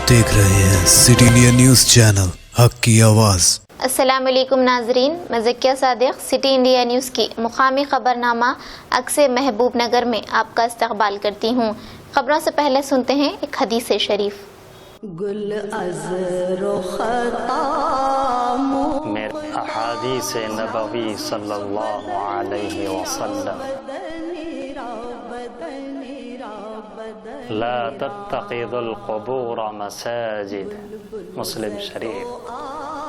आप देख रहे हैं सिटी इंडिया न्यूज़ चैनल, हक की आवाज़। अस्सलाम वालेकुम नाजरीन, मैं Zakia Sadiq city India news की मुकामी खबरनामा अक्से महबूब नगर में आपका इस्तकबाल करती हूँ। खबरों से पहले सुनते हैं एक हदीस शरीफ। गुल अज़रो मेरे अहादीस नबवी सल्लल्लाहु अलैहि वसल्लम ला तत्तखिज़ुल क़ुबूर मसाजिद, मुस्लिम शरीफ।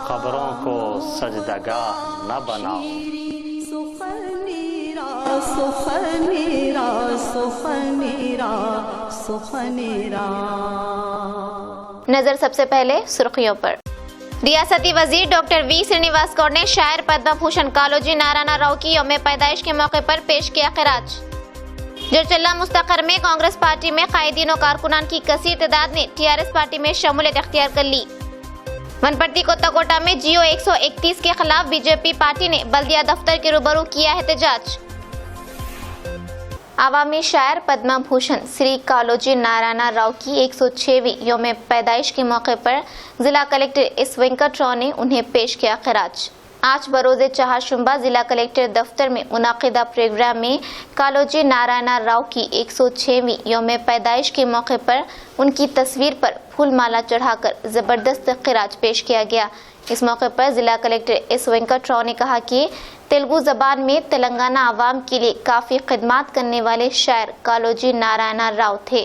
कब्रों को सजदगाह न बनाओ। नजर सबसे पहले सुर्खियों पर। रियासती वजीर डॉक्टर वी श्रीनिवास गौड़ ने शायर पद्म भूषण कालोजी नारायण राव की यौम पैदाइश के मौके पर पेश किया खिराज। जरचल्ला मुस्तकर में कांग्रेस पार्टी में कायदीन और कारकुनान की कसीर तादाद ने टीआरएस पार्टी में शमूलियत अख्तियार कर ली। वनपट्टी कोत्ताकोटा में जियो 131 के खिलाफ बीजेपी पार्टी ने बल्दिया दफ्तर के रूबरू किया एहतजाज। आवामी शायर पद्म भूषण श्री कालोजी नारायण राव की 106वीं यौम पैदाइश के मौके पर जिला कलेक्टर एस वेंकटराव ने उन्हें पेश किया खिराज। आज बरोज़े चहारशुंबा जिला कलेक्टर दफ्तर में मुनाकिदा प्रोग्राम में कालोजी नारायण राव की 106वीं यौम पैदाइश के मौके पर उनकी तस्वीर पर फूल माला चढ़ाकर जबरदस्त खिराज पेश किया गया। इस मौके पर जिला कलेक्टर एस वेंकटराव ने कहा कि तेलुगु जबान में तेलंगाना आवाम के लिए काफ़ी खिदमत करने वाले शायर कालोजी नारायण राव थे।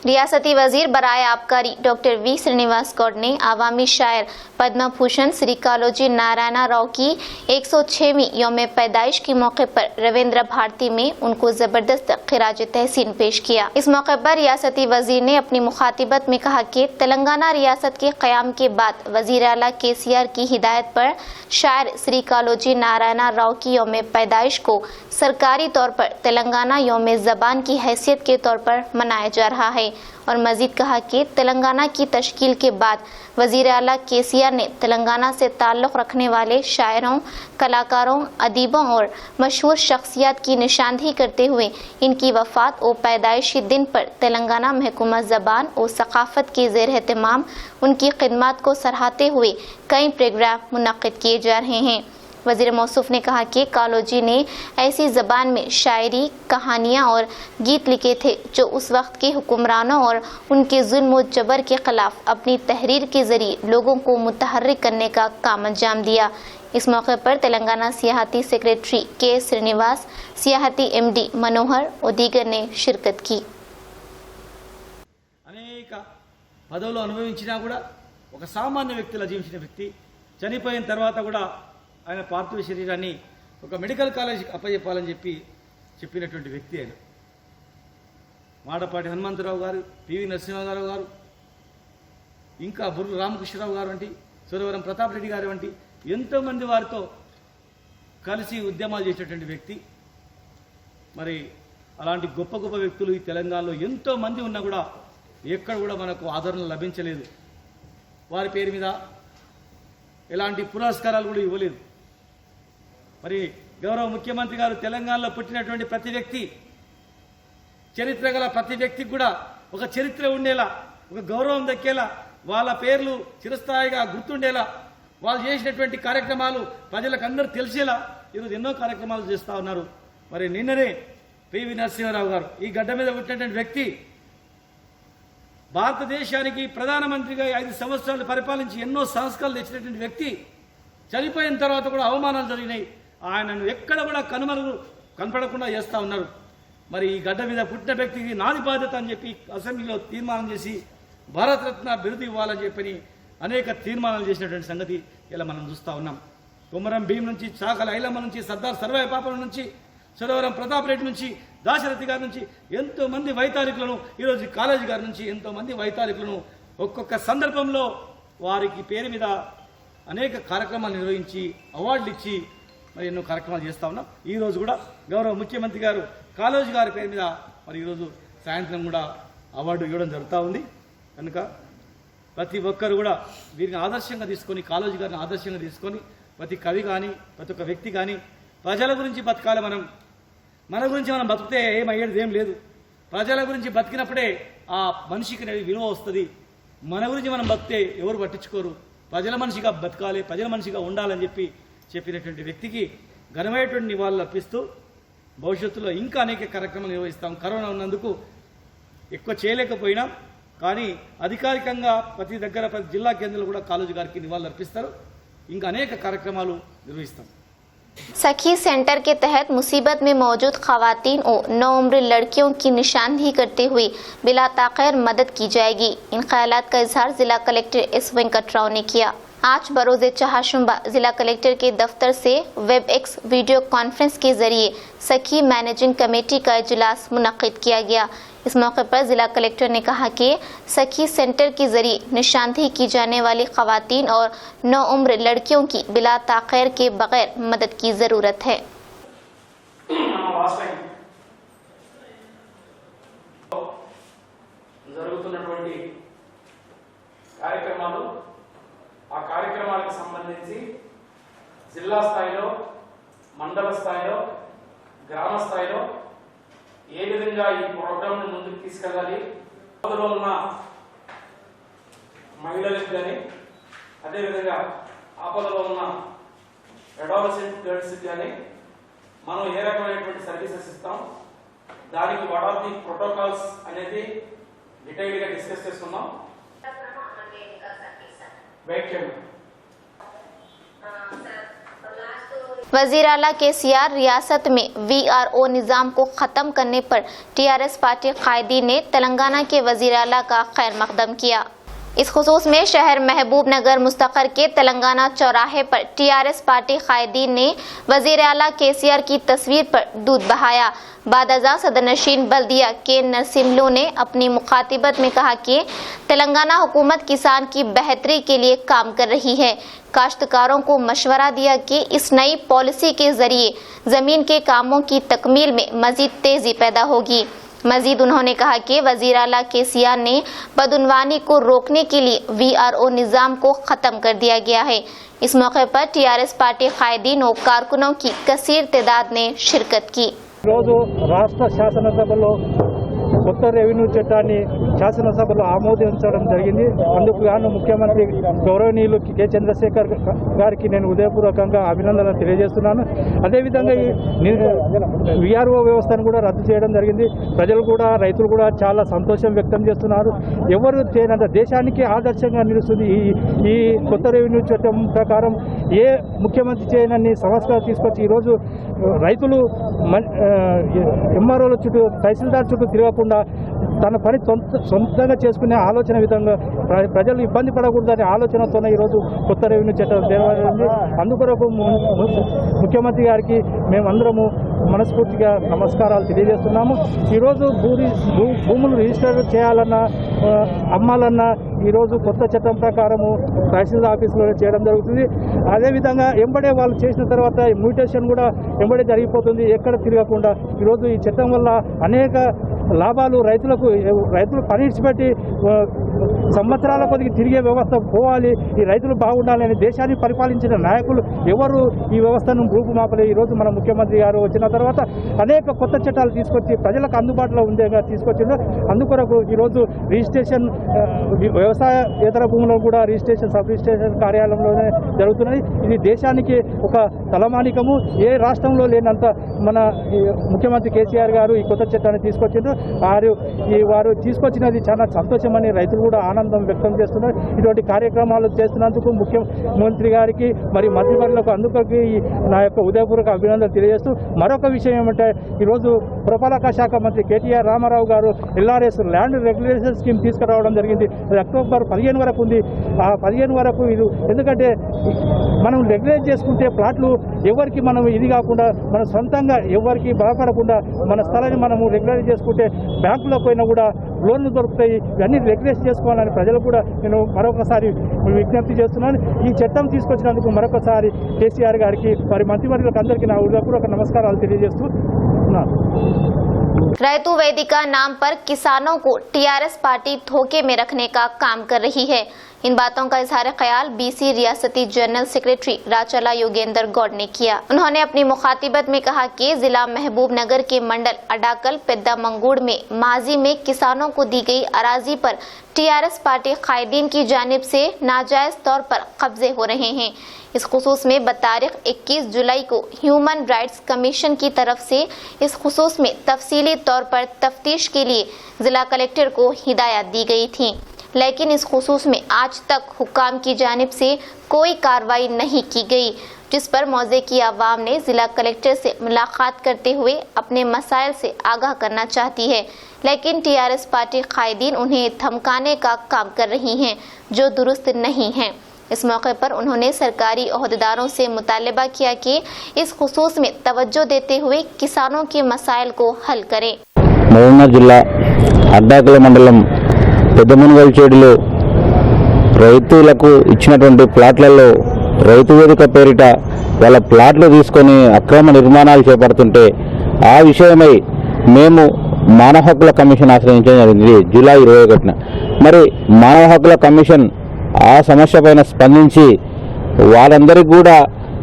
रियासती वजीर बराए आबकारी डॉक्टर वी श्रीनिवास गौड़ ने आवामी शायर पद्म भूषण श्री कालोजी नारायण राव की 106वीं यौम पैदाइश के मौके पर रविंद्र भारती में उनको जबरदस्त खिराज तहसीन पेश किया। इस मौके पर रियासती वजीर ने अपनी मुखातिबत में कहा कि तेलंगाना रियासत के क़याम के बाद वजीर आला केसीआर की हिदायत पर शायर श्री कालोजी नारायण राव की यौम पैदाइश को सरकारी तौर पर तेलंगाना यौम ज़बान की हैसियत के तौर पर मनाया जा रहा है। और मजीद कहा कि तेलंगाना की तश्कील के बाद वजीर आला केसीआर ने तेलंगाना से ताल्लुक़ रखने वाले शायरों, कलाकारों, अदीबों और मशहूर शख्सियत की निशानदही करते हुए इनकी वफ़ात और पैदाइशी दिन पर तेलंगाना महकूमा ज़बान और सक़ाफ़त के ज़ेर एहतमाम उनकी खिदमत को सराहते हुए कई प्रोग्राम मुनक़्क़िद किए जा रहे हैं। वज़ीर मौसूफ ने कहा कि कालोजी ने ऐसी ज़बान में शायरी, कहानियाँ और गीत लिखे थे जो उस वक्त के हुक्मरानों और उनके जुल्म और जबर के खिलाफ अपनी तहरीर के ज़रिए लोगों को मुतहर्रिक करने का काम अंजाम दिया। इस मौके पर तेलंगाना सियाहती सेक्रेटरी के श्रीनिवास, सियाहती एमडी मनोहर और दीगर ने शिरकत की। అనేక పదవులు అనుభవించినా కూడా ఒక సామాన్య వ్యక్తిలా జీవించిన వ్యక్తి చనిపోయిన తర్వాత కూడా ఆయన పార్థివ శరీరాన్ని ఒక మెడికల్ కాలేజీకి అప్పచెప్పాలని చెప్పినటువంటి వ్యక్తి ఆయన. మాడపాటి హనుమంతరావు గారు, పివి నరసింహారావు గారు, ఇంకా బుర్రు రామకృష్ణరావు గారు వంటి, సురవరం ప్రతాప్ రెడ్డి గారు వంటి ఎంతోమంది వారితో కలిసి ఉద్యమాలు చేసేటువంటి వ్యక్తి. మరి అలాంటి గొప్ప గొప్ప వ్యక్తులు ఈ తెలంగాణలో ఎంతోమంది ఉన్నా కూడా ఎక్కడ కూడా మనకు ఆదరణ లభించలేదు. వారి పేరు మీద ఎలాంటి పురస్కారాలు కూడా ఇవ్వలేదు. మరి గౌరవ ముఖ్యమంత్రి గారు తెలంగాణలో పుట్టినటువంటి ప్రతి వ్యక్తి, చరిత్ర గల ప్రతి వ్యక్తికి కూడా ఒక చరిత్ర ఉండేలా, ఒక గౌరవం దక్కేలా, వాళ్ళ పేర్లు చిరస్థాయిగా గుర్తుండేలా, వాళ్ళు చేసినటువంటి కార్యక్రమాలు ప్రజలకు అందరూ తెలిసేలా ఈరోజు ఎన్నో కార్యక్రమాలు చేస్తూ ఉన్నారు. మరి నిన్ననే పివి నరసింహారావు గారు ఈ గడ్డ మీద పుట్టినటువంటి వ్యక్తి భారతదేశానికి ప్రధానమంత్రిగా 5 సంవత్సరాలు పరిపాలించి ఎన్నో సంస్కరణలు తెచ్చినటువంటి వ్యక్తి చనిపోయిన తర్వాత కూడా అవమానాలు జరిగినాయి. ఆయనను ఎక్కడ కూడా కనపడకుండా చేస్తూ ఉన్నారు. మరి ఈ గడ్డ మీద పుట్టిన వ్యక్తికి నాది బాధ్యత అని చెప్పి అసెంబ్లీలో తీర్మానం చేసి భారతరత్న బిరుదు ఇవ్వాలని చెప్పని అనేక తీర్మానాలు చేసినటువంటి సంగతి ఇలా మనం చూస్తూ ఉన్నాం. కొమరం భీం నుంచి, చాకల ఐలమ్మ నుంచి, సర్దార్ సర్వాయి పాపల నుంచి సురవరం ప్రతాప్ రెడ్డి నుంచి, దాశరథి గారి నుంచి ఎంతోమంది వైతాళికులను, ఈరోజు కాలేజీ గారి నుంచి ఎంతోమంది వైతాళికులను ఒక్కొక్క సందర్భంలో వారికి పేరు మీద అనేక కార్యక్రమాలు నిర్వహించి అవార్డులు ఇచ్చి మరి ఎన్నో కార్యక్రమాలు చేస్తూ ఉన్నాం. ఈరోజు కూడా గౌరవ ముఖ్యమంత్రి గారు కాలేజీ గారి పేరు మీద మరి ఈరోజు సాయంత్రం కూడా అవార్డు ఇవ్వడం జరుగుతూ ఉంది. కనుక ప్రతి ఒక్కరు కూడా వీరిని ఆదర్శంగా తీసుకొని, కాలేజీ గారిని ఆదర్శంగా తీసుకొని ప్రతి కవి కానీ ప్రతి ఒక్క వ్యక్తి కానీ ప్రజల గురించి బతకాలి. మన గురించి మనం బతికితే ఏమయ్యేది ఏం లేదు. ప్రజల గురించి బతికినప్పుడే ఆ మనిషికి విలువ వస్తుంది. మన గురించి మనం బతికితే ఎవరు పట్టించుకోరు. ప్రజల మనిషిగా బతకాలి, ప్రజల మనిషిగా ఉండాలని చెప్పినటువంటి వ్యక్తికి ఘనమైనటువంటి నివాళులు అర్పిస్తూ భవిష్యత్తులో ఇంకా అనేక కార్యక్రమాలు నిర్వహిస్తాం. కరోనా ఉన్నందుకు ఎక్కువ చేయలేకపోయినా కానీ అధికారికంగా ప్రతి జిల్లా కేంద్రంలో కూడా కాలేజీ గారికి నివాళులు అర్పిస్తారు. ఇంకా అనేక కార్యక్రమాలు నిర్వహిస్తాం. सखी सेंटर के तहत मुसीबत में मौजूद खवातीन और नौउम्र लड़कियों की निशानदेही करते हुए बिला ताख़ीर मदद की जाएगी। इन ख्यालात का इजहार जिला कलेक्टर एस वेंकटराव ने किया। आज बरोज़े चहाशुंबा जिला कलेक्टर के दफ्तर से वेबएक्स वीडियो कॉन्फ्रेंस के जरिए सखी मैनेजिंग कमेटी का इजलास मुनक्किद किया गया। इस मौके पर जिला कलेक्टर ने कहा कि सखी सेंटर के जरिए निशानदेही की जाने वाली खवातीन और नौउम्र लड़कियों की बिला ताख़ीर के बगैर मदद की ज़रूरत है। జరుగుతున్నటువంటి కార్యక్రమాలు, ఆ కార్యక్రమాలకు సంబంధించి జిల్లా స్థాయిలో, మండల స్థాయిలో, గ్రామ స్థాయిలో ఏ విధంగా ఈ ప్రోగ్రామ్ను ముందుకు తీసుకెళ్ళాలి, అందులో ఉన్న మహిళలకు కానీ అదేవిధంగా ఆపదలో ఉన్న అడాలసెంట్ గర్ల్స్కి కానీ మనం ఏ రకమైనటువంటి సర్వీసెస్ ఇస్తాం, దానికి వాట్ ఆర్ ది ప్రోటోకాల్స్ అనేది డీటెయిల్గా డిస్కస్ చేసుకున్నాం. వెయిట్ చేయండి. वजीर आला केसीआर रियासत में VRO निज़ाम को ख़त्म करने पर TRS पार्टी कायदी ने तेलंगाना के वजीर आला का खैर मकदम किया। इस खुसूस में शहर महबूब नगर मुस्तक़र के तेलंगाना चौराहे पर TRS पार्टी कायदीन ने वजीर आला केसीआर की तस्वीर पर दूध बहाया। बादजा सदरनशीन बल्दिया के नरसिम्लू ने अपनी मुखातिबत में कहा कि तेलंगाना हुकूमत किसान की बेहतरी के लिए काम कर रही है। काश्तकारों को मशवरा दिया कि इस नई पॉलिसी के जरिए जमीन के कामों की तकमील में मजीद तेजी पैदा होगी। मजीद उन्होंने कहा कि वजीर आला केसीआर ने बदउनवानी को रोकने के लिए VRO निज़ाम को ख़त्म कर दिया गया है। इस मौके पर TRS पार्टी कायदीन और कारकुनों की कसीर तादाद ने शिरकत की। రాష్ట్ర శాసనసభలో కొత్త రెవెన్యూ చట్టాన్ని శాసనసభలో ఆమోదించడం జరిగింది. అందుకు గాను ముఖ్యమంత్రి గౌరవనీయులు కె చంద్రశేఖర్ గారికి నేను ఉదయపూర్వకంగా అభినందనలు తెలియజేస్తున్నాను. అదేవిధంగా ఈ VRO వ్యవస్థను కూడా రద్దు చేయడం జరిగింది. ప్రజలు కూడా, రైతులు కూడా చాలా సంతోషం వ్యక్తం చేస్తున్నారు. ఎవరు చేయనంత దేశానికి ఆదర్శంగా నిలుస్తుంది ఈ కొత్త రెవెన్యూ చట్టం ప్రకారం. ఏ ముఖ్యమంత్రి చేయనన్ని సంస్కరణ తీసుకొచ్చి ఈరోజు రైతులు ఎంఆర్ఓల చుట్టూ, తహసీల్దార్ చుట్టూ తిరగకుండా తన పని సొంతంగా చేసుకునే ఆలోచన విధంగా ప్రజలు ఇబ్బంది పడకూడదనే ఆలోచనతోనే ఈరోజు కొత్త రెవెన్యూ చట్టం తేవడింది. అందుకొరకు ముఖ్యమంత్రి గారికి మేమందరము మనస్ఫూర్తిగా నమస్కారాలు తెలియజేస్తున్నాము. ఈరోజు భూములు రిజిస్టర్ చేయాలన్నా, అమ్మాలన్నా ఈరోజు కొత్త చట్టం ప్రకారము తహసీల్దార్ ఆఫీసులో చేయడం జరుగుతుంది. అదేవిధంగా ఎంబడే వాళ్ళు చేసిన తర్వాత మ్యూటేషన్ కూడా ఎంబడే జరిగిపోతుంది, ఎక్కడ తిరగకుండా. ఈరోజు ఈ చట్టం వల్ల అనేక లాభాలు రైతులు పని ఇచ్చిపెట్టి సంవత్సరాల కొద్దిగా తిరిగే వ్యవస్థ పోవాలి, ఈ రైతులు బాగుండాలని దేశాన్ని పరిపాలించిన నాయకులు ఎవరు ఈ వ్యవస్థను రూపుమాపలే. ఈరోజు మన ముఖ్యమంత్రి గారు వచ్చిన తర్వాత అనేక కొత్త చట్టాలు తీసుకొచ్చి ప్రజలకు అందుబాటులో ఉండేగా తీసుకొచ్చిండు. అందుకొరకు ఈరోజు రిజిస్ట్రేషన్ వ్యవసాయేతర భూములను కూడా రిజిస్ట్రేషన్, సబ్ రిజిస్ట్రేషన్ కార్యాలయంలోనే జరుగుతున్నాయి. ఇది దేశానికి ఒక తలమానికము. ఏ రాష్ట్రంలో లేనంత మన ముఖ్యమంత్రి కేసీఆర్ గారు ఈ కొత్త చట్టాన్ని తీసుకొచ్చిండ్రు. వారు తీసుకొచ్చినది చాలా సంతోషమని రైతులు కూడా ఆనందం వ్యక్తం చేస్తున్నారు. ఇటువంటి కార్యక్రమాలు చేస్తున్నందుకు ముఖ్యమంత్రి గారికి మరియు మంత్రివర్యులకు అందుకకి నా యొక్క ఉదయపూర్వక అభినందనలు తెలియజేస్తూ మరొక విషయం ఏమంటే ఈరోజు పురపాలక శాఖ మంత్రి కేటీఆర్ రామారావు గారు ఎల్ఆర్ఎస్ ల్యాండ్ రెగ్యులేషన్ స్కీమ్ తీసుకురావడం జరిగింది. అది అక్టోబర్ 15 వరకు ఉంది. ఆ 15 వరకు ఇది ఎందుకంటే మనం రెగ్యులేట్ చేసుకుంటే ప్లాట్లు ఎవరికి మనం ఇది కాకుండా మన సొంతంగా ఎవరికి బాధపడకుండా మన స్థలాన్ని మనము రెగ్యులేట్ చేసుకుంటే బ్యాంకులో పోయినా కూడా లోన్లు దొరుకుతాయి. ఇవన్నీ రెగ్యులేట్ చేసుకోవాలని ప్రజలు కూడా నేను మరొకసారి విజ్ఞప్తి చేస్తున్నాను. ఈ చట్టం తీసుకొచ్చినందుకు మరొకసారి కేసీఆర్ గారికి వారి మంత్రివర్యులకు అందరికీ నా హృదయపూర్వక నమస్కారాలు తెలియజేస్తున్నాను. रैतू वेदिका नाम पर किसानों को टीआरएस पार्टी धोखे में रखने का काम कर रही है। इन बातों का इजहार ख्याल बीसी रियासती जनरल सेक्रेटरी राचला योगेंद्र गौड़ ने किया। उन्होंने अपनी मुखातिबत में कहा कि जिला महबूब नगर के मंडल अडाकल पेद्दा मंगूड़ में माजी में किसानों को दी गई अराजी पर टीआरएस पार्टी कायदीन की जानिब से नाजायज तौर पर कब्जे हो रहे हैं। इस खुसूस में बतारीख 21 जुलाई को ह्यूमन राइट्स कमीशन की तरफ से इस खुसूस में तफसीली तौर पर तफ्तीश के लिए जिला कलेक्टर को हिदायत दी गई थी, लेकिन इस खुसूस में आज तक हुक्काम की जानिब से कोई कार्रवाई नहीं की गई, जिस पर मौजे की आवाम ने जिला कलेक्टर से मुलाकात करते हुए अपने मसाइल से आगाह करना चाहती है, लेकिन टीआरएस पार्टी कायदीन उन्हें धमकाने का काम कर रही हैं, जो दुरुस्त नहीं है। इस मौके पर उन्होंने सरकारी ओहदेदारों से मुतालबा किया कि इस खुसूस में तवज्जो देते हुए किसानों के मसाइल को हल करें। మహబూబ్నగర్ జిల్లా అడ్డాకల మండలం పెద్దమునగల్ చేడులో రైతులకు ఇచ్చినటువంటి ప్లాట్లలో రైతు వేదిక పేరిట వాళ్ళ ప్లాట్లు తీసుకొని అక్రమ నిర్మాణాలు చేపడుతుంటే ఆ విషయమై మేము మానవ హక్కుల కమిషన్ ఆశ్రయించడం జరిగింది జూలై 21న. మరి మానవ హక్కుల కమిషన్ ఆ సమస్య పైన స్పందించి వాళ్ళందరికీ కూడా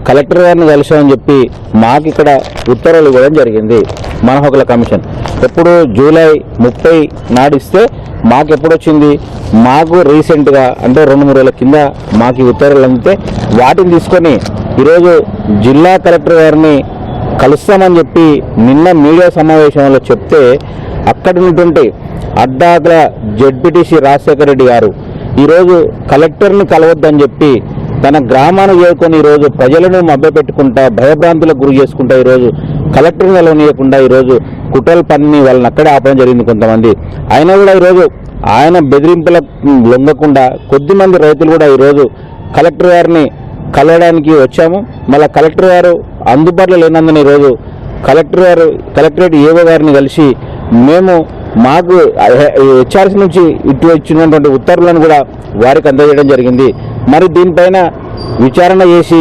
కలెక్టర్ గారిని కలిసామని చెప్పి మాకు ఇక్కడ ఉత్తర్వులు ఇవ్వడం జరిగింది. మానవ హక్కుల కమిషన్ ఎప్పుడు జూలై 30 నాడిస్తే మాకు ఎప్పుడొచ్చింది, మాకు రీసెంట్గా అంటే 2-3 రోజుల కింద మాకు ఉత్తర్వులు అందితే వాటిని తీసుకొని ఈరోజు జిల్లా కలెక్టర్ గారిని కలుస్తామని చెప్పి నిన్న మీడియా సమావేశంలో చెప్తే అక్కడి ఉన్నటువంటి అడ్డాకల జెడ్పీటీసీ రాజశేఖర రెడ్డి గారు ఈరోజు కలెక్టర్ని కలవద్దని చెప్పి తన గ్రామాన్ని చేరుకొని ఈరోజు ప్రజలను మభ్యపెట్టుకుంటా భయభ్రాంతులకు గురి చేసుకుంటా ఈరోజు కలెక్టర్ని కలవనీయకుండా ఈరోజు కుట్రలు పన్ని వాళ్ళని అక్కడే ఆపడం జరిగింది కొంతమంది. అయినా కూడా ఈరోజు ఆయన బెదిరింపులకు లొంగకుండా కొద్దిమంది రైతులు కూడా ఈరోజు కలెక్టర్ గారిని కలవడానికి వచ్చాము. మళ్ళీ కలెక్టర్ గారు అందుబాటులో లేనందున ఈరోజు కలెక్టరేట్ ఏవో గారిని కలిసి మేము మాకు హెచ్ఆర్సీ నుంచి ఇటు ఇచ్చినటువంటి ఉత్తర్వులను కూడా వారికి అందజేయడం జరిగింది. మరి దీనిపైన విచారణ చేసి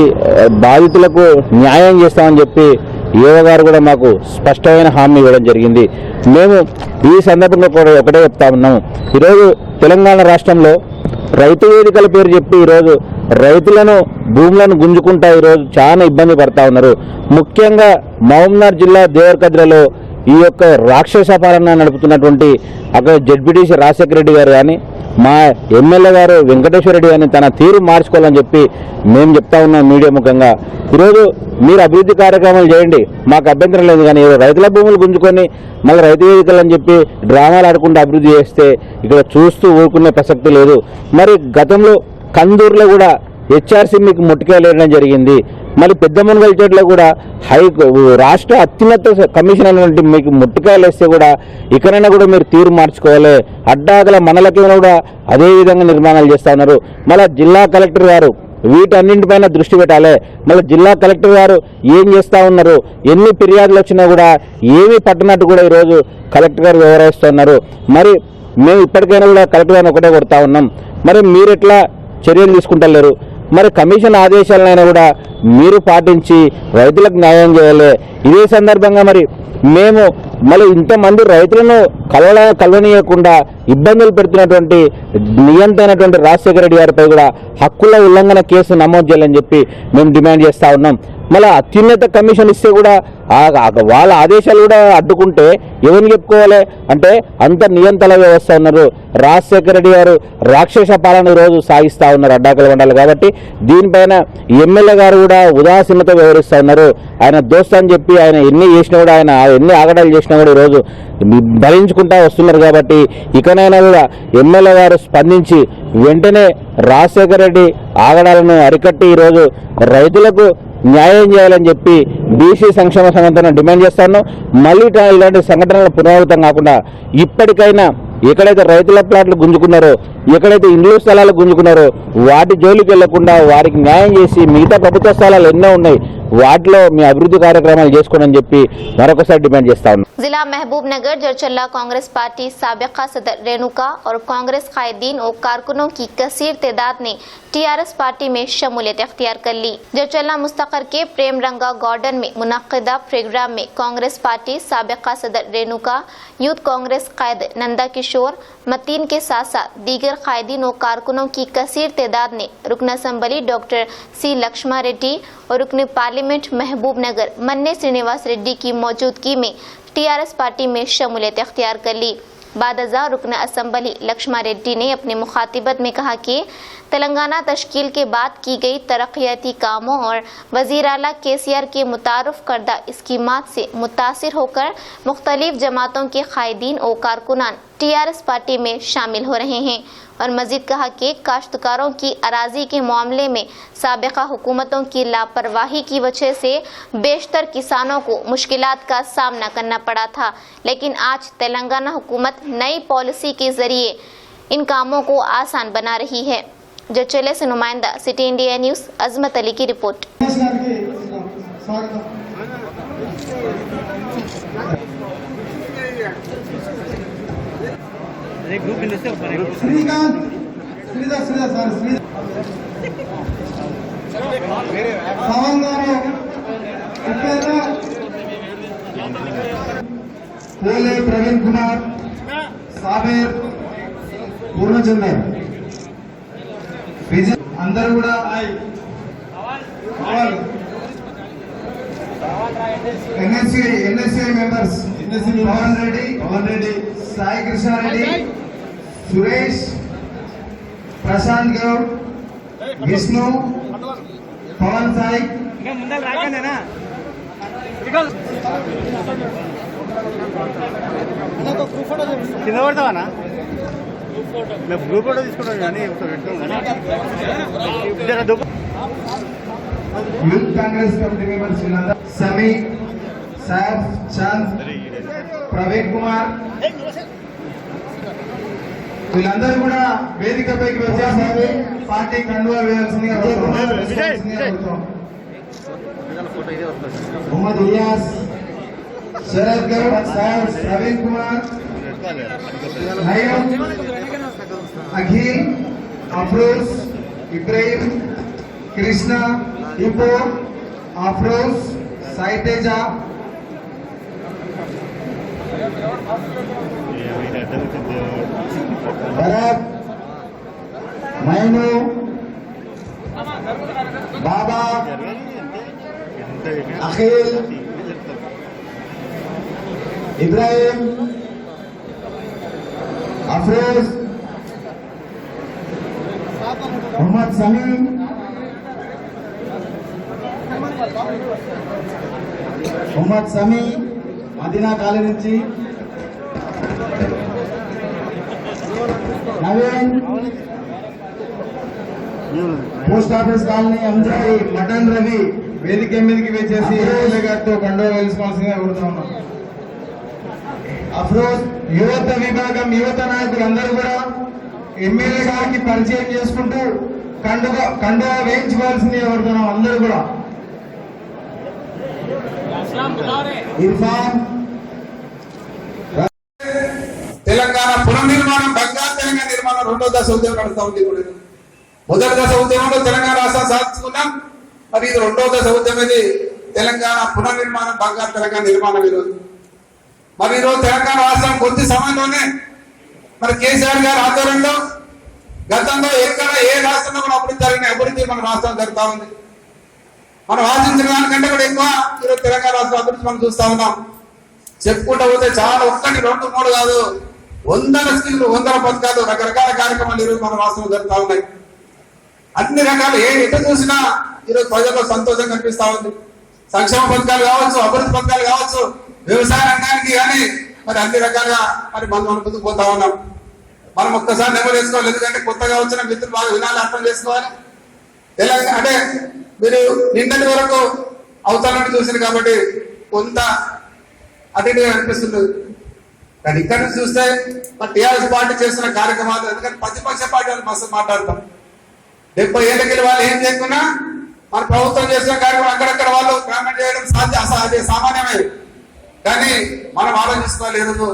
బాధితులకు న్యాయం చేస్తామని చెప్పి ఏవో గారు కూడా మాకు స్పష్టమైన హామీ ఇవ్వడం జరిగింది. మేము ఈ సందర్భంగా కూడా ఒకటే చెప్తా ఉన్నాము, ఈరోజు తెలంగాణ రాష్ట్రంలో రైతు వేదికల పేరు చెప్పి ఈరోజు రైతులను భూములను గుంజుకుంటా ఈరోజు చాలా ఇబ్బంది పడతా ఉన్నారు. ముఖ్యంగా మహబూబ్నగర్ జిల్లా దేవరకద్రలో ఈ యొక్క రాక్షస పాలన నడుపుతున్నటువంటి అక్కడ జెడ్పీటీసీ రాజశేఖర రెడ్డి గారు కానీ మా ఎమ్మెల్యే గారు వెంకటేశ్వర రెడ్డి గారిని తన తీరు మార్చుకోవాలని చెప్పి మేము చెప్తా ఉన్నాం మీడియా ముఖంగా. ఈరోజు మీరు అభివృద్ధి కార్యక్రమాలు చేయండి, మాకు అభ్యంతరం లేదు, కానీ రైతుల భూములు గుంజుకొని మళ్ళీ రైతు వేదికలు అని చెప్పి డ్రామాలు ఆడకుండా అభివృద్ధి చేస్తే ఇక్కడ చూస్తూ ఊరుకునే ప్రసక్తి లేదు. మరి గతంలో కందూరులో కూడా హెచ్ఆర్సీ మీకు ముట్టుకెళ్ళడం జరిగింది. మళ్ళీ పెద్దమునగల్ చేట్లో కూడా రాష్ట్ర అత్యున్నత కమిషన్ అనేటువంటి మీకు ముట్టుకాయలు వేస్తే కూడా ఇకనైనా కూడా మీరు తీరు మార్చుకోవాలి. అడ్డాగల మండలకేమైనా కూడా అదే విధంగా నిర్మాణాలు చేస్తూ ఉన్నారు. మళ్ళీ జిల్లా కలెక్టర్ గారు వీటన్నింటిపైన దృష్టి పెట్టాలి. మళ్ళీ జిల్లా కలెక్టర్ గారు ఏం చేస్తూ ఉన్నారు, ఎన్ని ఫిర్యాదులు వచ్చినా కూడా ఏమీ పట్టనట్టు కూడా ఈరోజు కలెక్టర్ గారు వ్యవహరిస్తూ ఉన్నారు. మరి మేము ఇప్పటికైనా కూడా కలెక్టర్ గారిని ఒకటే కొడతా ఉన్నాం, మరి మీరు ఎట్లా చర్యలు తీసుకుంటలేరు? మరి కమిషన్ ఆదేశాలైనా కూడా మీరు పాటించి రైతులకు న్యాయం చేయాలి. ఇదే సందర్భంగా మరి మేము మళ్ళీ ఇంతమంది రైతులను కలవనీయకుండా ఇబ్బందులు పెడుతున్నటువంటి నియంత్రైనటువంటి రాజశేఖర రెడ్డి గారిపై కూడా హక్కుల ఉల్లంఘన కేసు నమోదు చేయాలని చెప్పి మేము డిమాండ్ చేస్తూ ఉన్నాం. మళ్ళీ అత్యున్నత కమిషన్ ఇస్తే కూడా వాళ్ళ ఆదేశాలు కూడా అడ్డుకుంటే ఎవరిని చెప్పుకోవాలి అంటే అంత నియంత్రణ వ్యవస్థ ఉన్నారు. రాజశేఖర రెడ్డి గారు రాక్షస పాలన రోజు సాగిస్తూ ఉన్నారు అడ్డాకల మండలి. కాబట్టి దీనిపైన ఎమ్మెల్యే గారు కూడా ఉదాసీనత వ్యవహరిస్తూ ఉన్నారు. ఆయన దోస్త్ అని చెప్పి ఆయన ఎన్ని చేసినా కూడా ఆయన ఎన్ని ఆగడాలు చేసినా కూడా ఈరోజు భరించుకుంటూ వస్తున్నారు. కాబట్టి ఇకనైనా కూడా ఎమ్మెల్యే గారు స్పందించి వెంటనే రాజశేఖర రెడ్డి ఆగడాలను అరికట్టి ఈరోజు రైతులకు న్యాయం చేయాలని చెప్పి బీసీ సంక్షేమ సంఘటన డిమాండ్ చేస్తాను. మళ్ళీ ఇలాంటి సంఘటనలు పునరావృతం కాకుండా ఇప్పటికైనా ఎక్కడైతే రైతుల ప్లాట్లు గుంజుకున్నారో, ఎక్కడైతే ఇండ్లు స్థలాలు గుంజుకున్నారో వాటి జోలికి వెళ్లకుండా వారికి న్యాయం చేసి మిగతా ప్రభుత్వ స్థలాలు ఎన్నో ఉన్నాయి వాటిలో మీ అభివృద్ధి కార్యక్రమాలు చేసుకోండి అని చెప్పి మరొకసారి డిమాండ్ చేస్తా ఉన్నాం. जिला महबूबनगर जरचल्ला कांग्रेस पार्टी साबिका सदर रेणुका और कांग्रेस कायदीन और कारकुनों की कसीर तादाद ने टीआरएस पार्टी में शमूलियत अख्तियार कर ली। जरचल्ला मुस्तकर के प्रेम रंगा गार्डन में मुनक्किदा प्रोग्राम में कांग्रेस पार्टी साबिका सदर रेणुका, यूथ कांग्रेस कायद नंदा किशोर मतीन के साथ साथ दीगर कायदीन और कारकुनों की कसीर तादाद ने रुकन assembly doctor C Laxma Reddy और रुकन पार्लियामेंट महबूबनगर मन्ने श्रीनिवास रेड्डी की मौजूदगी में टीआरएस पार्टी में शमूलियत अख्तियार कर ली। बादजा रुकन असम्बली लक्ष्मा रेड्डी ने अपने मुखातिबत में कहा कि तेलंगाना तश्कील के बाद की गई तरक्याती कामों और वजीर आला केसीआर के मुतारफ करदा स्कीमात से मुतासिर होकर मुख्तलिफ जमातों के कायदीन और कारकुनान टीआरएस पार्टी में शामिल हो रहे हैं। और मजीद कहा कि काश्तकारों की अराजी के मामले में साबिका हुकूमतों की लापरवाही की वजह से बेशतर किसानों को मुश्किलात का सामना करना पड़ा था, लेकिन आज तेलंगाना हुकूमत नई पॉलिसी के जरिए इन कामों को आसान बना रही है। जरचल्ले से नुमाइंदा सिटी इंडिया न्यूज अजमत अली की रिपोर्ट। श्रीकांत पवन गारू कोले प्रवीण कुमार साबेर पूर्णचंदर विजय अंदर కూడా एनएससी मेंबर्स पवन रेड्डी साई कृष्णा रेड्डी सुरेश प्रशांत गौड़ विष्णु पवन साई కింద పడతావా గ్రూప్ ఫోటో తీసుకుంటాను కానీ यूथ कांग्रेस कमेटी मेंबर्स समी सैफ चंद प्रवीण कुमार వీళ్ళందరూ కూడా వేదికపైకి వచ్చేసారి పార్టీ కండువా వేయాల్సిందిగా मोहम्मद इलियास शरद गौड़ साहब प्रवीण कुमार नयन अखिल अफरोज इब्राहिम कृष्णा इपो अफरोज साइतेजा भरत मैनू बाबा अखिल इब्राहिम अफरोज मोहम्मद समीम मदीना काली నుంచి नवीन పోస్ట్ ఆఫీస్ కాలనీ అంజాయి మటన్ రవి వేదిక మీదకి వచ్చేసి ఎమ్మెల్యే గారితో కండవ వేసుకోవాల్సిందిగా కోరుతా ఉన్నాం. అఫ్రోజ్ యువత విభాగం యువత నాయకులు అందరూ కూడా ఎమ్మెల్యే గారికి పరిచయం చేసుకుంటూ కండువ వేయించుకోవాల్సిందిగా కోరుతున్నాం. అందరూ కూడా ఇర్ఫాన్ తెలంగాణ పునర్నిర్మాణం బంగారు తెలంగాణ నిర్మాణం రెండో దశ ఉద్యమం నడుస్తా ఉంది. మొదటి దశ ఉద్యమంలో తెలంగాణ రాష్ట్రం సాధించుకున్నాం. మరి ఇది రెండో దశ ఉద్యమం. ఇది తెలంగాణ పునర్నిర్మాణం బంగారు తెలంగాణ నిర్మాణం. ఈరోజు మరి ఈరోజు తెలంగాణ రాష్ట్రం కొద్ది సమయంలోనే మరి కేసీఆర్ గారి ఆధ్వర్యంలో గతంలో ఎక్కడ ఏ రాష్ట్రంలో కూడా అభివృద్ధి జరిగిన అభివృద్ధి మన రాష్ట్రం జరుగుతూ ఉంది. మనం ఆశించిన దానికంటే కూడా ఎక్కువ ఈరోజు తెలంగాణ రాష్ట్ర అభివృద్ధి మనం చూస్తా ఉన్నాం. చెప్పుకుంటూ పోతే చాలా, ఒక్కటి 2 3 కాదు, 100 స్కీములు, 100 పథకాలు, రకరకాల కార్యక్రమాలు ఈరోజు మన రాష్ట్రంలో జరుగుతూ ఉన్నాయి. అన్ని రకాలు ఎటు చూసినా ఈరోజు ప్రజల్లో సంతోషం కనిపిస్తా ఉంది. సంక్షేమ పథకాలు కావచ్చు, అభివృద్ధి పథకాలు కావచ్చు, వ్యవసాయ రంగానికి కానీ మరి అన్ని రకాలుగా మరి మనం ముందుకు పోతా ఉన్నాం. మనం ఒక్కసారి నెమరు వేసుకోవాలి, ఎందుకంటే కొత్తగా వచ్చిన మిత్రులు బాగా వినాలి, అర్థం చేసుకోవాలి. తెలంగాణ అంటే మీరు నిన్నటి వరకు అవతలని చూసింది కాబట్టి కొంత అటు ఇటుగా అనిపిస్తుంది. కానీ ఇక్కడ నుంచి చూస్తే మరి టీఆర్ఎస్ పార్టీ చేస్తున్న కార్యక్రమాలు, ఎందుకంటే ప్రతిపక్ష పార్టీ వాళ్ళు మస్తు మాట్లాడతాం. 70 ఏళ్ళకి వాళ్ళు ఏం చేయకున్నా మన ప్రభుత్వం చేస్తున్న కార్యక్రమం అక్కడక్కడ వాళ్ళు కామెంట్ చేయడం అదే సామాన్యమే. కానీ మనం ఆలోచించుకోలేదు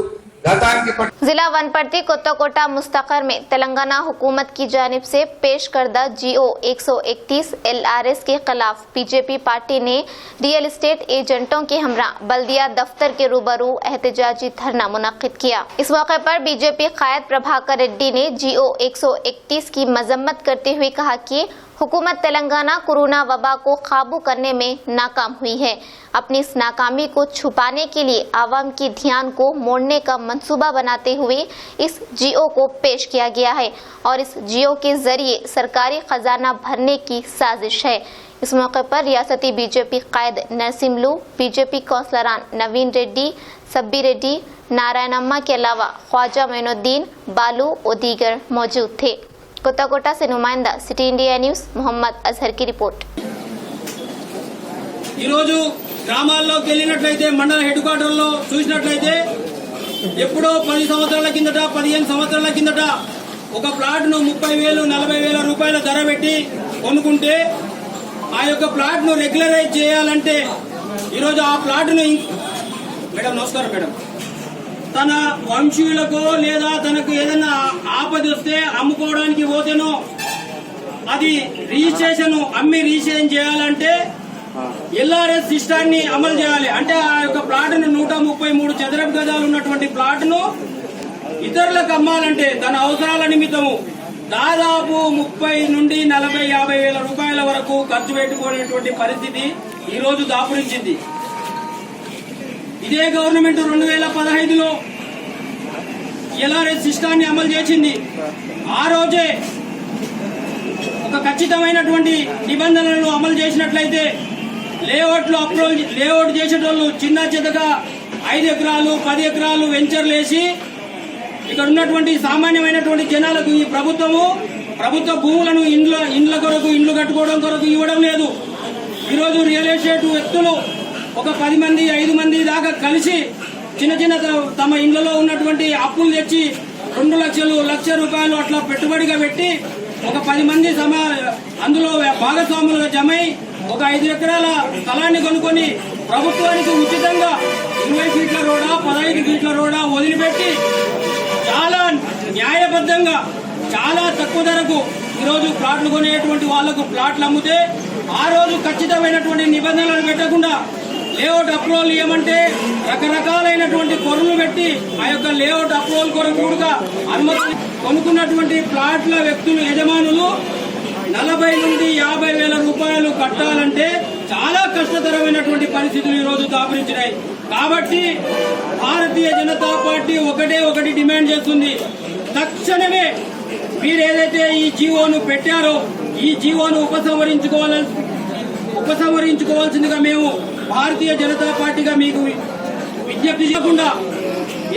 గతానికి. जिला वनपर्ती कोत्ताकोटा मुस्तकर में तेलंगाना हुकूमत की जानिब से पेश करदा GO 131 LRS के खिलाफ बीजेपी पार्टी ने रियल एस्टेट एजेंटों के हमरा बल्दिया दफ्तर के रूबरू एहतजाजी धरना मुनक्किद किया। इस मौके पर बीजेपी कायद प्रभाकर रेड्डी ने GO 131 की मजम्मत करते हुए कहा कि हुकूमत तेलंगाना कोरोना वबा को काबू करने में नाकाम हुई है। अपनी इस नाकामी को छुपाने के लिए आवाम के ध्यान को मोड़ने का मंसूबा बनाते हुए इस GO को पेश किया गया है और इस GO के जरिए सरकारी खजाना भरने की साजिश है। इस मौके पर रियासती बीजेपी कायद नरसिम्लू, बीजेपी कौंसलरान नवीन रेड्डी, सब्बी रेड्डी, नारायणम्मा के अलावा ख्वाजा मोइनुद्दीन, बालू और दीगर मौजूद थे। कोत्ताकोटा से नुमाइंदा City India News Mohammed Azhar की रिपोर्ट। ఈరోజు గ్రామాల్లోకి వెళ్ళినట్లయితే మండల హెడ్ క్వార్టర్లో చూసినట్లయితే ఎప్పుడో 10 సంవత్సరాల కిందట 15 సంవత్సరాల కిందట ఒక ప్లాట్ను 30,000 40,000 రూపాయల ధర పెట్టి కొనుక్కుంటే ఆ యొక్క ప్లాట్ను రెగ్యులరైజ్ చేయాలంటే ఈరోజు ఆ ప్లాట్ను మేడం నమస్కారం మేడం తన వంశీయులకో లేదా తనకు ఏదైనా ఆపద వస్తే అమ్ముకోవడానికి పోతేనో అది రిజిస్ట్రేషన్ అమ్మి రిజిస్ట్రేషన్ చేయాలంటే LRS సిస్టాన్ని అమలు చేయాలి. అంటే ఆ యొక్క ప్లాట్ను 133 చదరపు గజాలు ఉన్నటువంటి ప్లాట్ను ఇతరులకు అమ్మాలంటే తన అవసరాల నిమిత్తము దాదాపు 30 నుండి 40 50 వేల రూపాయల వరకు ఖర్చు పెట్టుకునేటువంటి పరిస్థితి ఈ రోజు దాపురించింది. ఇదే గవర్నమెంట్ 2015లో LRS సిస్టాన్ని అమలు చేసింది. ఆ రోజే ఒక ఖచ్చితమైనటువంటి నిబంధనలను అమలు చేసినట్లయితే లేఅవుట్ చేసేటోళ్ళు చిన్న చిన్నగా 5 ఎకరాలు 10 ఎకరాలు వెంచర్లు వేసి ఇక్కడ ఉన్నటువంటి సామాన్యమైనటువంటి జనాలకు ఈ ప్రభుత్వ భూములను ఇండ్ల కొరకు ఇండ్లు కట్టుకోవడం కొరకు ఇవ్వడం లేదు. ఈరోజు రియల్ ఎస్టేట్ వ్యక్తులు ఒక 10 మంది 5 మంది దాకా కలిసి చిన్న తమ ఇండ్లలో ఉన్నటువంటి అప్పులు తెచ్చి 2 లక్షలు 1 లక్ష రూపాయలు అట్లా పెట్టుబడిగా పెట్టి ఒక 10 మంది అందులో భాగస్వాములుగా జమై ఒక 5 ఎకరాల స్థలాన్ని కొనుక్కొని ప్రభుత్వానికి ఉచితంగా 20 ఫీట్ల రోడా 15 ఫీట్ల రోడా వదిలిపెట్టి చాలా న్యాయబద్ధంగా చాలా తక్కువ ధరకు ఈరోజు ప్లాట్లు కొనేటువంటి వాళ్లకు ప్లాట్లు అమ్మితే ఆ రోజు ఖచ్చితమైనటువంటి నిబంధనలు పెట్టకుండా లేఅవుట్ అప్రూవల్ ఇవ్వమంటే రకరకాలైనటువంటి కొనులు పెట్టి ఆ యొక్క లేఅవుట్ అప్రూవల్ కొరకు కూడా అనుమతి కొనుక్కున్నటువంటి ప్లాట్ల వ్యక్తులు యజమానులు 40 నుండి 50 వేల రూపాయలు కట్టాలంటే చాలా కష్టతరమైనటువంటి పరిస్థితులు ఈ రోజు దాపురించినాయి. కాబట్టి భారతీయ జనతా పార్టీ ఒకటి డిమాండ్ చేస్తుంది. తక్షణమే మీరు ఏదైతే ఈ జీవోను పెట్టారో ఈ జీవోను ఉపసంహరించుకోవాల్సిందిగా మేము భారతీయ జనతా పార్టీగా మీకు విజ్ఞప్తి చేయకుండా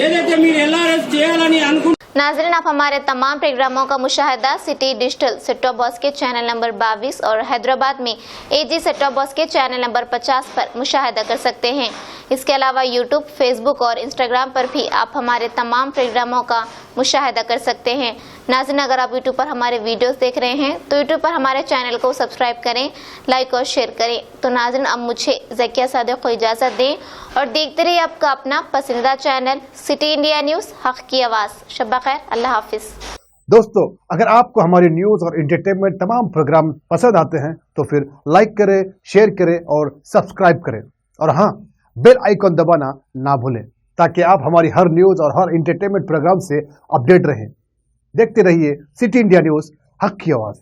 ఏదైతే మీరు LRS చేయాలని అనుకుంటున్నారు. नाज़रीन, आप हमारे तमाम प्रोग्रामों का मुशाहिदा city digital set top box के चैनल नंबर 22 और हैदराबाद में AG सेट टॉप बॉक्स के चैनल नंबर 50 पर मुशाहिदा कर सकते हैं। इसके अलावा यूट्यूब, फेसबुक और इंस्टाग्राम पर भी आप हमारे तमाम प्रोग्रामों का मुशाहिदा कर सकते हैं। नाज़रीन, अगर आप यूट्यूब पर हमारे वीडियोस देख रहे हैं तो यूट्यूब पर हमारे चैनल को सब्सक्राइब करें, लाइक और शेयर करें। तो नाज़रीन, अब मुझे ज़किया सादिक को इजाज़त दें और देखते रहिए आपका अपना पसंदीदा चैनल सिटी इंडिया न्यूज़, हक़ की आवाज़। शब्बा खैर, अल्लाह हाफिज़। दोस्तों, अगर आपको हमारे न्यूज़ और एंटरटेनमेंट तमाम प्रोग्राम पसंद आते हैं तो फिर लाइक करें, शेयर करें और सब्सक्राइब करें और हाँ, बेल आइकॉन दबाना ना भूलें ताकि आप हमारी हर न्यूज़ और हर एंटरटेनमेंट प्रोग्राम से अपडेट रहें। देखते रहिए सिटी इंडिया न्यूज़, हक़ की आवाज़।